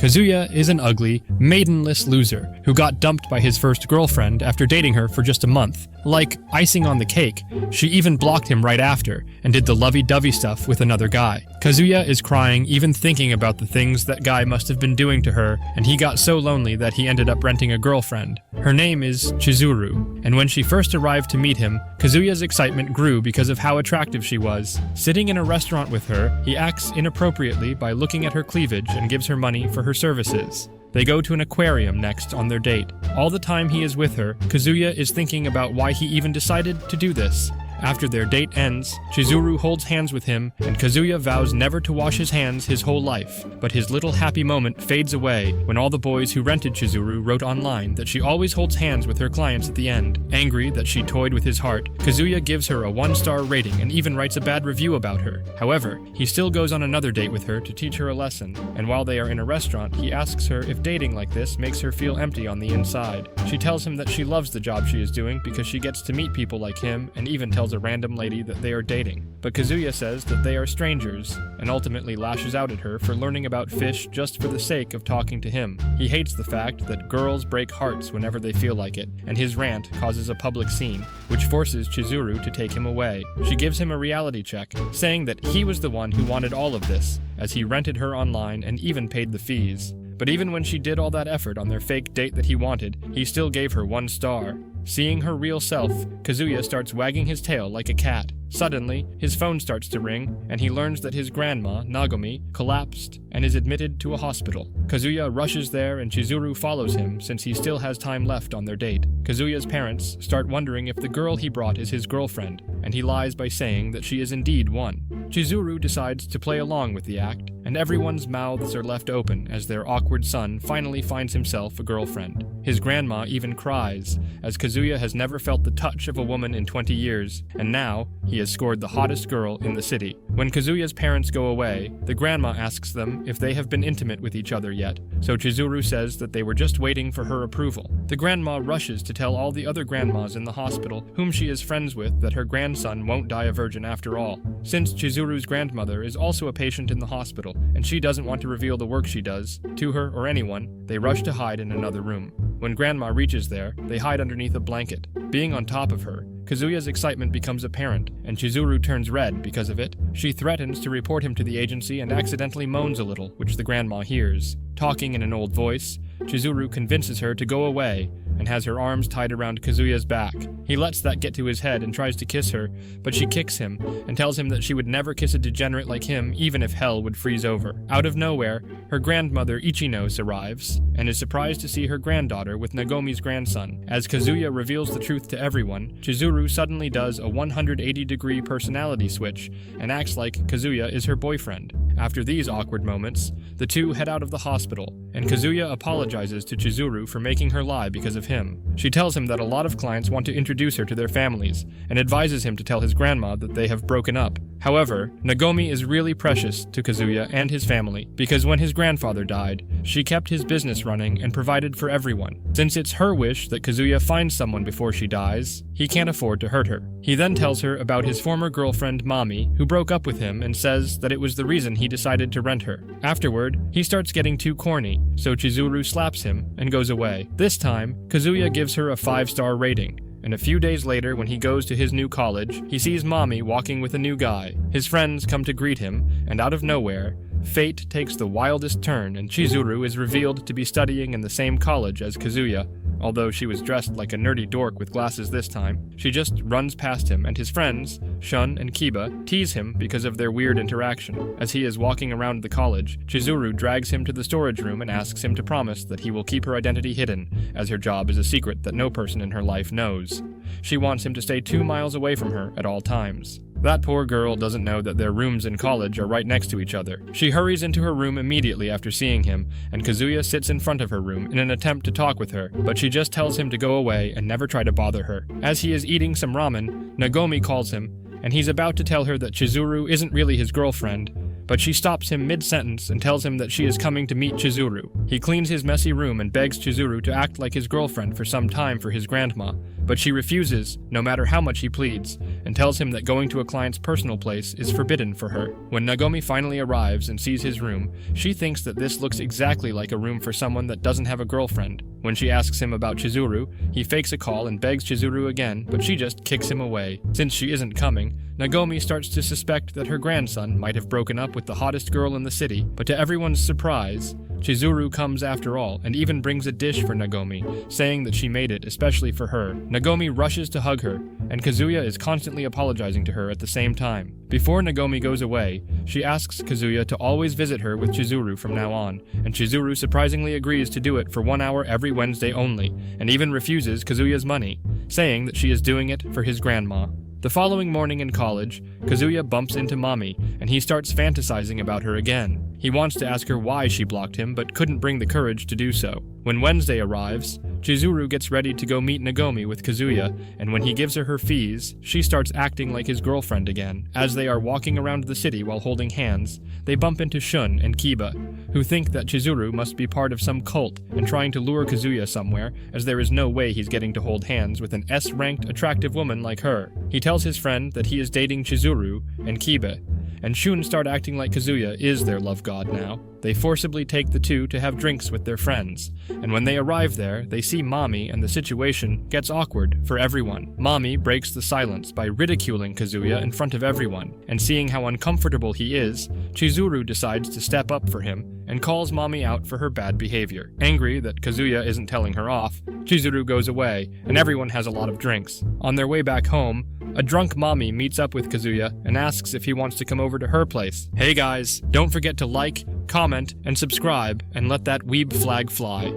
Kazuya is an ugly, maidenless loser who got dumped by his first girlfriend after dating her for just a month. Like icing on the cake, she even blocked him right after and did the lovey-dovey stuff with another guy. Kazuya is crying even thinking about the things that guy must have been doing to her, and he got so lonely that he ended up renting a girlfriend. Her name is Chizuru, and when she first arrived to meet him, Kazuya's excitement grew because of how attractive she was. Sitting in a restaurant with her, he acts inappropriately by looking at her cleavage and gives her money for her services. They go to an aquarium next on their date. All the time he is with her, Kazuya is thinking about why he even decided to do this. After their date ends, Chizuru holds hands with him, and Kazuya vows never to wash his hands his whole life. But his little happy moment fades away when all the boys who rented Chizuru wrote online that she always holds hands with her clients at the end. Angry that she toyed with his heart, Kazuya gives her a 1-star rating and even writes a bad review about her. However, he still goes on another date with her to teach her a lesson, and while they are in a restaurant, he asks her if dating like this makes her feel empty on the inside. She tells him that she loves the job she is doing because she gets to meet people like him, and even tells a random lady that they are dating. But Kazuya says that they are strangers, and ultimately lashes out at her for learning about fish just for the sake of talking to him. He hates the fact that girls break hearts whenever they feel like it, and his rant causes a public scene, which forces Chizuru to take him away. She gives him a reality check, saying that he was the one who wanted all of this, as he rented her online and even paid the fees. But even when she did all that effort on their fake date that he wanted, he still gave her 1 star. Seeing her real self, Kazuya starts wagging his tail like a cat. Suddenly, his phone starts to ring, and he learns that his grandma, Nagomi, collapsed and is admitted to a hospital. Kazuya rushes there and Chizuru follows him since he still has time left on their date. Kazuya's parents start wondering if the girl he brought is his girlfriend, and he lies by saying that she is indeed one. Chizuru decides to play along with the act, and everyone's mouths are left open as their awkward son finally finds himself a girlfriend. His grandma even cries, as Kazuya has never felt the touch of a woman in 20 years, and now he has scored the hottest girl in the city. When Kazuya's parents go away, the grandma asks them if they have been intimate with each other yet, so Chizuru says that they were just waiting for her approval. The grandma rushes to tell all the other grandmas in the hospital, whom she is friends with, that her grandson won't die a virgin after all. Since Chizuru's grandmother is also a patient in the hospital, and she doesn't want to reveal the work she does to her or anyone, they rush to hide in another room. When Grandma reaches there, they hide underneath a blanket. Being on top of her, Kazuya's excitement becomes apparent, and Chizuru turns red because of it. She threatens to report him to the agency and accidentally moans a little, which the grandma hears. Talking in an old voice, Chizuru convinces her to go away and has her arms tied around Kazuya's back. He lets that get to his head and tries to kiss her, but she kicks him and tells him that she would never kiss a degenerate like him even if hell would freeze over. Out of nowhere, her grandmother Ichinos arrives and is surprised to see her granddaughter with Nagomi's grandson. As Kazuya reveals the truth to everyone, Chizuru suddenly does a 180-degree personality switch and acts like Kazuya is her boyfriend. After these awkward moments, the two head out of the hospital, and Kazuya apologizes to Chizuru for making her lie because of him. She tells him that a lot of clients want to introduce her to their families, and advises him to tell his grandma that they have broken up. However, Nagomi is really precious to Kazuya and his family, because when his grandfather died, she kept his business running and provided for everyone. Since it's her wish that Kazuya finds someone before she dies, he can't afford to hurt her. He then tells her about his former girlfriend Mami, who broke up with him and says that it was the reason he decided to rent her. Afterward, he starts getting too corny, so Chizuru slaps him and goes away. This time, Kazuya gives her a 5-star rating. And a few days later, when he goes to his new college, he sees Mami walking with a new guy. His friends come to greet him, and out of nowhere, fate takes the wildest turn and Chizuru is revealed to be studying in the same college as Kazuya. Although she was dressed like a nerdy dork with glasses this time, she just runs past him, and his friends, Shun and Kiba, tease him because of their weird interaction. As he is walking around the college, Chizuru drags him to the storage room and asks him to promise that he will keep her identity hidden, as her job is a secret that no person in her life knows. She wants him to stay 2 miles away from her at all times. That poor girl doesn't know that their rooms in college are right next to each other. She hurries into her room immediately after seeing him, and Kazuya sits in front of her room in an attempt to talk with her, but she just tells him to go away and never try to bother her. As he is eating some ramen, Nagomi calls him, and he's about to tell her that Chizuru isn't really his girlfriend, but she stops him mid-sentence and tells him that she is coming to meet Chizuru. He cleans his messy room and begs Chizuru to act like his girlfriend for some time for his grandma, but she refuses, no matter how much he pleads, and tells him that going to a client's personal place is forbidden for her. When Nagomi finally arrives and sees his room, she thinks that this looks exactly like a room for someone that doesn't have a girlfriend. When she asks him about Chizuru, he fakes a call and begs Chizuru again, but she just kicks him away. Since she isn't coming, Nagomi starts to suspect that her grandson might have broken up with the hottest girl in the city, but to everyone's surprise, Chizuru comes after all and even brings a dish for Nagomi, saying that she made it especially for her. Nagomi rushes to hug her, and Kazuya is constantly apologizing to her at the same time. Before Nagomi goes away, she asks Kazuya to always visit her with Chizuru from now on, and Chizuru surprisingly agrees to do it for 1 hour every Wednesday only, and even refuses Kazuya's money, saying that she is doing it for his grandma. The following morning in college, Kazuya bumps into Mami, and he starts fantasizing about her again. He wants to ask her why she blocked him, but couldn't bring the courage to do so. When Wednesday arrives, Chizuru gets ready to go meet Nagomi with Kazuya, and when he gives her her fees, she starts acting like his girlfriend again. As they are walking around the city while holding hands, they bump into Shun and Kiba, who think that Chizuru must be part of some cult and trying to lure Kazuya somewhere, as there is no way he's getting to hold hands with an S-ranked attractive woman like her. He tells his friend that he is dating Chizuru and Kiba, and Shun start acting like Kazuya is their love god now. They forcibly take the two to have drinks with their friends, and when they arrive there, they see Mami and the situation gets awkward for everyone. Mami breaks the silence by ridiculing Kazuya in front of everyone, and seeing how uncomfortable he is, Chizuru decides to step up for him and calls Mami out for her bad behavior. Angry that Kazuya isn't telling her off, Chizuru goes away, and everyone has a lot of drinks. On their way back home, a drunk Mami meets up with Kazuya and asks if he wants to come over to her place. Hey guys, don't forget to like, comment, and subscribe, and let that weeb flag fly.